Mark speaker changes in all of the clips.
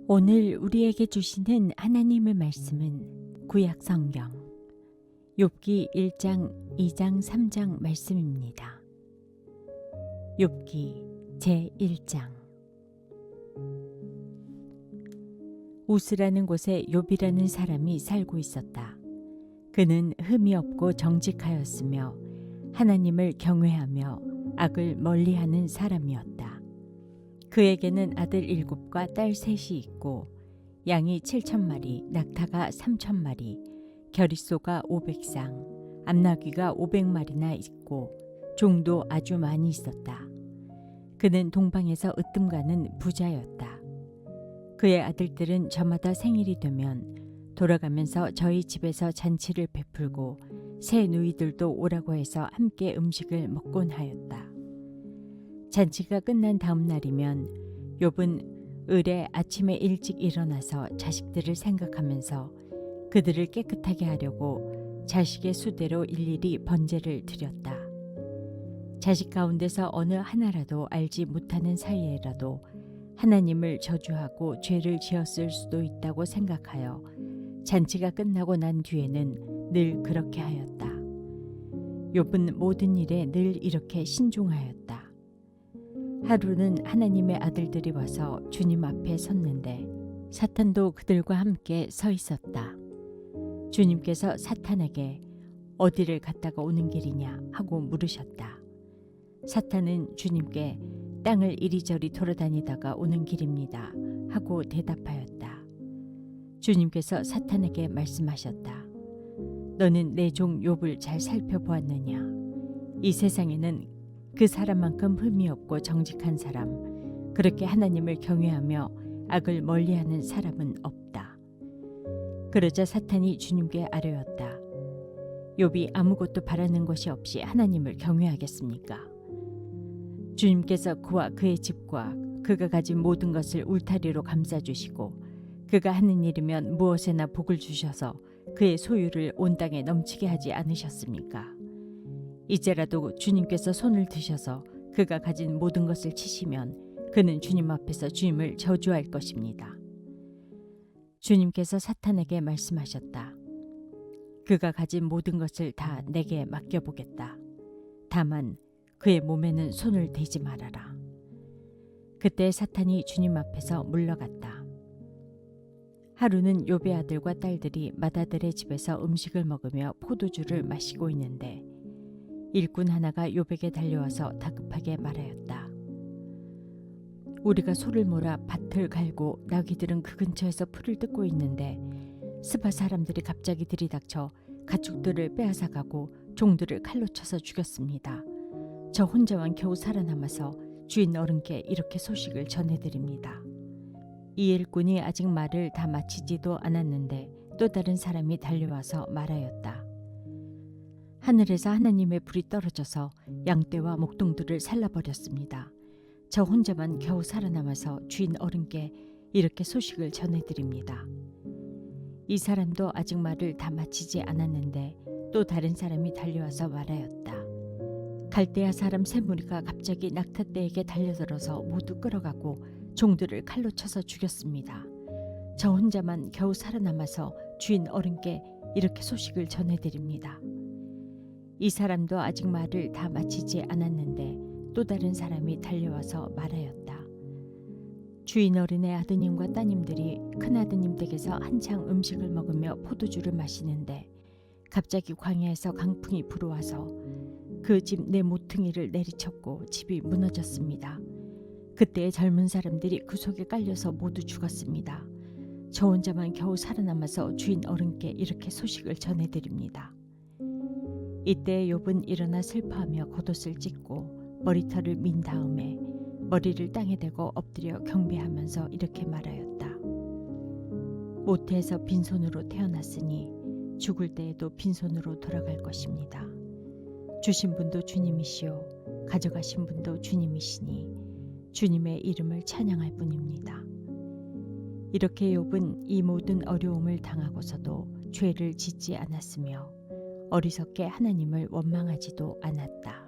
Speaker 1: 오늘 우리에게 주시는 하나님의 말씀은 구약 성경 욥기 1장, 2장, 3장 말씀입니다. 욥기 제1장. 우스라는 곳에 욥이라는 사람이 살고 있었다. 그는 흠이 없고 정직하였으며 하나님을 경외하며 악을 멀리하는 사람이었다. 그에게는 아들 7과 딸 3이 있고 양이 7,000마리, 낙타가 3,000마리, 겨릿소가 500쌍, 암나귀가 500마리나 있고 종도 아주 많이 있었다. 그는 동방에서 으뜸가는 부자였다. 그의 아들들은 저마다 생일이 되면 돌아가면서 저희 집에서 잔치를 베풀고 새 누이들도 오라고 해서 함께 음식을 먹곤 하였다. 잔치가 끝난 다음 날이면 욥은 을에 아침에 일찍 일어나서 자식들을 생각하면서 그들을 깨끗하게 하려고 자식의 수대로 일일이 번제를 드렸다. 자식 가운데서 어느 하나라도 알지 못하는 사이에라도 하나님을 저주하고 죄를 지었을 수도 있다고 생각하여 잔치가 끝나고 난 뒤에는 늘 그렇게 하였다. 욥은 모든 일에 늘 이렇게 신중하였다. 하루는 하나님의 아들들이 와서 주님 앞에 섰는데 사탄도 그들과 함께 서 있었다. 주님께서 사탄에게 어디를 갔다가 오는 길이냐 하고 물으셨다. 사탄은 주님께 땅을 이리저리 돌아다니다가 오는 길입니다 하고 대답하였다. 주님께서 사탄에게 말씀하셨다. 너는 내 종 욥을 잘 살펴보았느냐? 이 세상에는 그 사람만큼 흠이 없고 정직한 사람, 그렇게 하나님을 경외하며 악을 멀리하는 사람은 없다. 그러자 사탄이 주님께 아뢰었다. 욥이 아무것도 바라는 것이 없이 하나님을 경외하겠습니까? 주님께서 그와 그의 집과 그가 가진 모든 것을 울타리로 감싸주시고 그가 하는 일이면 무엇에나 복을 주셔서 그의 소유를 온 땅에 넘치게 하지 않으셨습니까? 이제라도 주님께서 손을 드셔서 그가 가진 모든 것을 치시면 그는 주님 앞에서 주님을 저주할 것입니다. 주님께서 사탄에게 말씀하셨다. 그가 가진 모든 것을 다 내게 맡겨보겠다. 다만 그의 몸에는 손을 대지 말아라. 그때 사탄이 주님 앞에서 물러갔다. 하루는 욥의 아들과 딸들이 맏아들의 집에서 음식을 먹으며 포도주를 마시고 있는데 일꾼 하나가 욥에게 달려와서 다급하게 말하였다. 우리가 소를 몰아 밭을 갈고 나귀들은 그 근처에서 풀을 뜯고 있는데 스바 사람들이 갑자기 들이닥쳐 가축들을 빼앗아가고 종들을 칼로 쳐서 죽였습니다. 저 혼자만 겨우 살아남아서 주인 어른께 이렇게 소식을 전해드립니다. 이 일꾼이 아직 말을 다 마치지도 않았는데 또 다른 사람이 달려와서 말하였다. 하늘에서 하나님의 불이 떨어져서 양떼와 목동들을 살라버렸습니다. 저 혼자만 겨우 살아남아서 주인 어른께 이렇게 소식을 전해드립니다. 이 사람도 아직 말을 다 마치지 않았는데 또 다른 사람이 달려와서 말하였다. 갈대아 사람 세 무리가 갑자기 낙타떼에게 달려들어서 모두 끌어가고 종들을 칼로 쳐서 죽였습니다. 저 혼자만 겨우 살아남아서 주인 어른께 이렇게 소식을 전해드립니다. 이 사람도 아직 말을 다 마치지 않았는데 또 다른 사람이 달려와서 말하였다. 주인 어른의 아드님과 따님들이 큰아드님 댁에서 한창 음식을 먹으며 포도주를 마시는데 갑자기 광야에서 강풍이 불어와서 그 집 내 모퉁이를 내리쳤고 집이 무너졌습니다. 그때 젊은 사람들이 그 속에 깔려서 모두 죽었습니다. 저 혼자만 겨우 살아남아서 주인 어른께 이렇게 소식을 전해드립니다. 이때 욥은 일어나 슬퍼하며 겉옷을 찢고 머리털을 민 다음에 머리를 땅에 대고 엎드려 경배하면서 이렇게 말하였다. 모태에서 빈손으로 태어났으니 죽을 때에도 빈손으로 돌아갈 것입니다. 주신 분도 주님이시오 가져가신 분도 주님이시니 주님의 이름을 찬양할 뿐입니다. 이렇게 욥은 이 모든 어려움을 당하고서도 죄를 짓지 않았으며 어리석게 하나님을 원망하지도 않았다.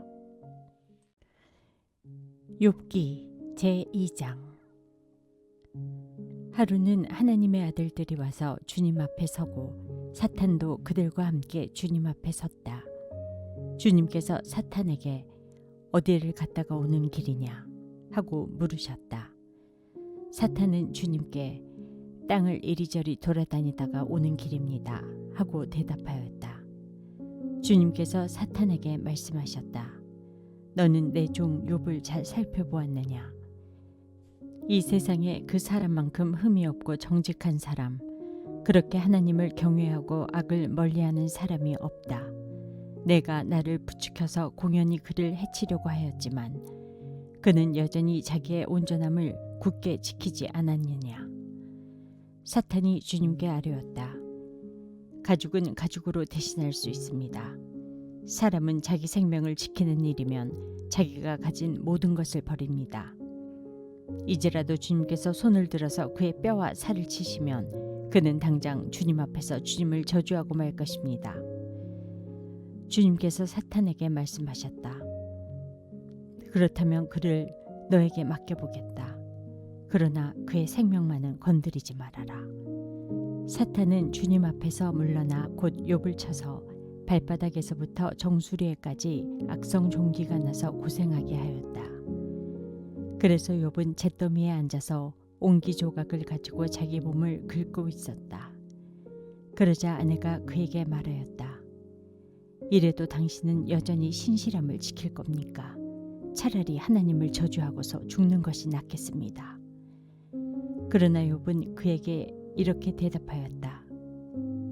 Speaker 1: 욥기 제2장. 하루는 하나님의 아들들이 와서 주님 앞에 서고 사탄도 그들과 함께 주님 앞에 섰다. 주님께서 사탄에게 어디를 갔다가 오는 길이냐 하고 물으셨다. 사탄은 주님께 땅을 이리저리 돌아다니다가 오는 길입니다 하고 대답하였다. 주님께서 사탄에게 말씀하셨다. 너는 내 종 욥을 잘 살펴보았느냐? 이 세상에 그 사람만큼 흠이 없고 정직한 사람, 그렇게 하나님을 경외하고 악을 멀리하는 사람이 없다. 내가 나를 부추겨서 공연히 그를 해치려고 하였지만 그는 여전히 자기의 온전함을 굳게 지키지 않았느냐. 사탄이 주님께 아뢰었다. 가죽은 가죽으로 대신할 수 있습니다. 사람은 자기 생명을 지키는 일이면 자기가 가진 모든 것을 버립니다. 이제라도 주님께서 손을 들어서 그의 뼈와 살을 치시면 그는 당장 주님 앞에서 주님을 저주하고 말 것입니다. 주님께서 사탄에게 말씀하셨다. 그렇다면 그를 너에게 맡겨보겠다. 그러나 그의 생명만은 건드리지 말아라. 사탄은 주님 앞에서 물러나 곧 욥을 쳐서 발바닥에서부터 정수리에까지 악성 종기가 나서 고생하게 하였다. 그래서 욥은 잿더미에 앉아서 옹기 조각을 가지고 자기 몸을 긁고 있었다. 그러자 아내가 그에게 말하였다. 이래도 당신은 여전히 신실함을 지킬 겁니까? 차라리 하나님을 저주하고서 죽는 것이 낫겠습니다. 그러나 욥은 그에게 이렇게 대답하였다.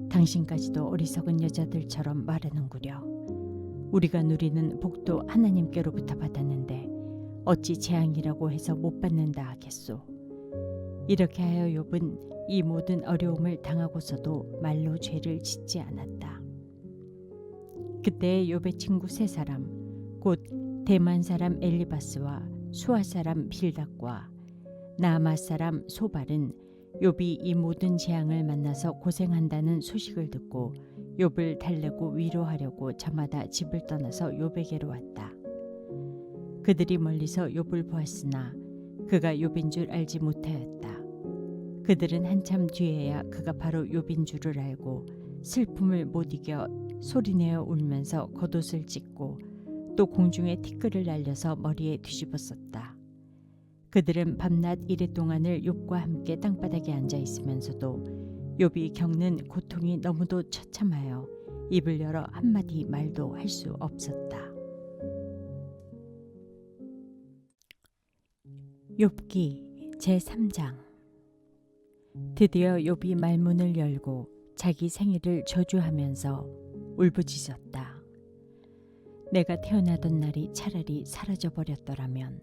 Speaker 1: 당신까지도 어리석은 여자들처럼 말하는구려. 우리가 누리는 복도 하나님께로부터 받았는데 어찌 재앙이라고 해서 못 받는다 하겠소. 이렇게 하여 욥은 이 모든 어려움을 당하고서도 말로 죄를 짓지 않았다. 그때 욥의 친구 세 사람, 곧 대만 사람 엘리바스와 수아 사람 빌닷과 나아마 사람 소발은 욥이 이 모든 재앙을 만나서 고생한다는 소식을 듣고 욥을 달래고 위로하려고 저마다 집을 떠나서 욥에게로 왔다. 그들이 멀리서 욥을 보았으나 그가 욥인 줄 알지 못하였다. 그들은 한참 뒤에야 그가 바로 욥인 줄을 알고 슬픔을 못 이겨 소리내어 울면서 겉옷을 찢고 또 공중에 티끌을 날려서 머리에 뒤집었었다. 그들은 밤낮 이랫동안을 욥과 함께 땅바닥에 앉아 있으면서도 욥이 겪는 고통이 너무도 처참하여 입을 열어 한마디 말도 할 수 없었다. 욥기 제3장. 드디어 욥이 말문을 열고 자기 생일을 저주하면서 울부짖었다. 내가 태어나던 날이 차라리 사라져버렸더라면,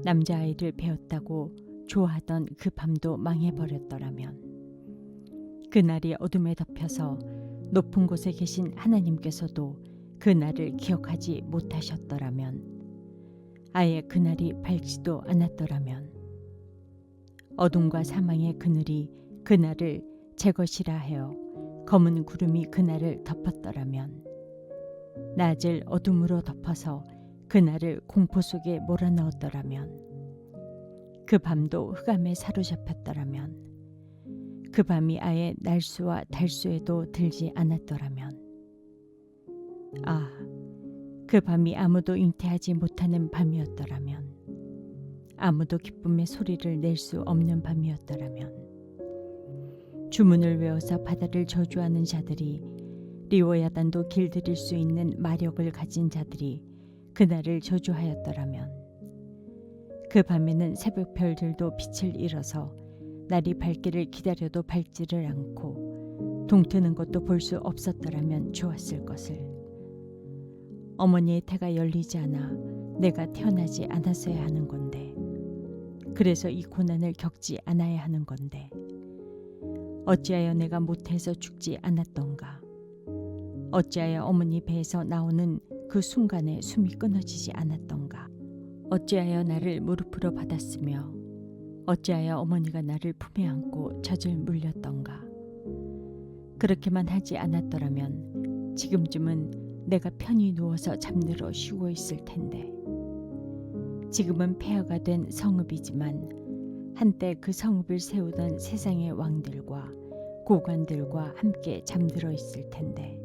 Speaker 1: 남자아이를 배웠다고 좋아하던 그 밤도 망해버렸더라면, 그날이 어둠에 덮여서 높은 곳에 계신 하나님께서도 그날을 기억하지 못하셨더라면, 아예 그날이 밝지도 않았더라면, 어둠과 사망의 그늘이 그날을 제 것이라 하여 검은 구름이 그날을 덮었더라면, 낮을 어둠으로 덮어서 그날을 공포 속에 몰아넣었더라면, 그 밤도 흑암에 사로잡혔더라면, 그 밤이 아예 날수와 달수에도 들지 않았더라면, 아, 그 밤이 아무도 잉태하지 못하는 밤이었더라면, 아무도 기쁨의 소리를 낼 수 없는 밤이었더라면, 주문을 외워서 바다를 저주하는 자들이, 리워야단도 길들일 수 있는 마력을 가진 자들이 그날을 저주하였더라면, 그 밤에는 새벽별들도 빛을 잃어서 날이 밝기를 기다려도 밝지를 않고 동트는 것도 볼 수 없었더라면 좋았을 것을. 어머니의 태가 열리지 않아 내가 태어나지 않았어야 하는 건데, 그래서 이 고난을 겪지 않아야 하는 건데, 어찌하여 내가 못해서 죽지 않았던가. 어찌하여 어머니 배에서 나오는 그 순간에 숨이 끊어지지 않았던가. 어찌하여 나를 무릎으로 받았으며 어찌하여 어머니가 나를 품에 안고 젖을 물렸던가. 그렇게만 하지 않았더라면 지금쯤은 내가 편히 누워서 잠들어 쉬고 있을 텐데. 지금은 폐하가 된 성읍이지만 한때 그 성읍을 세우던 세상의 왕들과 고관들과 함께 잠들어 있을 텐데,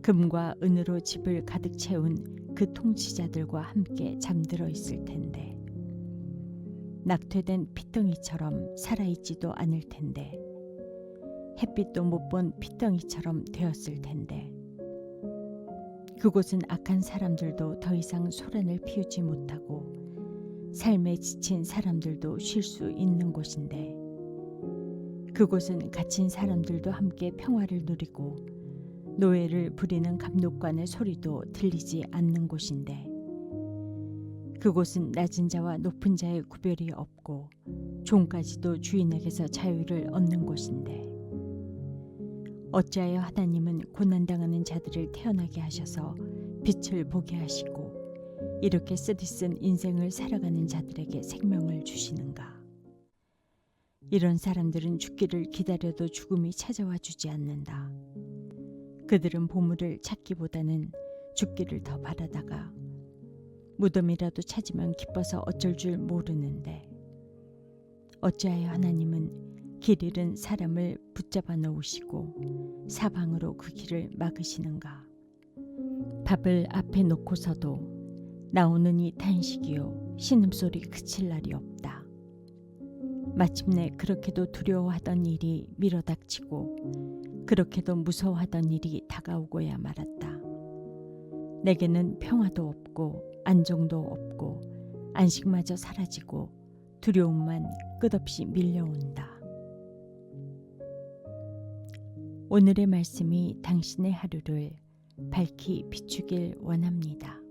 Speaker 1: 금과 은으로 집을 가득 채운 그 통치자들과 함께 잠들어 있을 텐데, 낙퇴된 핏덩이처럼 살아있지도 않을 텐데, 햇빛도 못 본 핏덩이처럼 되었을 텐데, 그곳은 악한 사람들도 더 이상 소란을 피우지 못하고 삶에 지친 사람들도 쉴 수 있는 곳인데, 그곳은 갇힌 사람들도 함께 평화를 누리고 노예를 부리는 감독관의 소리도 들리지 않는 곳인데, 그곳은 낮은 자와 높은 자의 구별이 없고 종까지도 주인에게서 자유를 얻는 곳인데, 어찌하여 하나님은 고난당하는 자들을 태어나게 하셔서 빛을 보게 하시고 이렇게 쓰디쓴 인생을 살아가는 자들에게 생명을 주시는가? 이런 사람들은 죽기를 기다려도 죽음이 찾아와 주지 않는다. 그들은 보물을 찾기보다는 죽기를 더 바라다가 무덤이라도 찾으면 기뻐서 어쩔 줄 모르는데, 어찌하여 하나님은 길 잃은 사람을 붙잡아 놓으시고 사방으로 그 길을 막으시는가? 밥을 앞에 놓고서도 나오는 이 탄식이요 신음소리 그칠 날이 없다. 마침내 그렇게도 두려워하던 일이 밀어닥치고 그렇게도 무서워하던 일이 다가오고야 말았다. 내게는 평화도 없고 안정도 없고 안식마저 사라지고 두려움만 끝없이 밀려온다. 오늘의 말씀이 당신의 하루를 밝히 비추길 원합니다.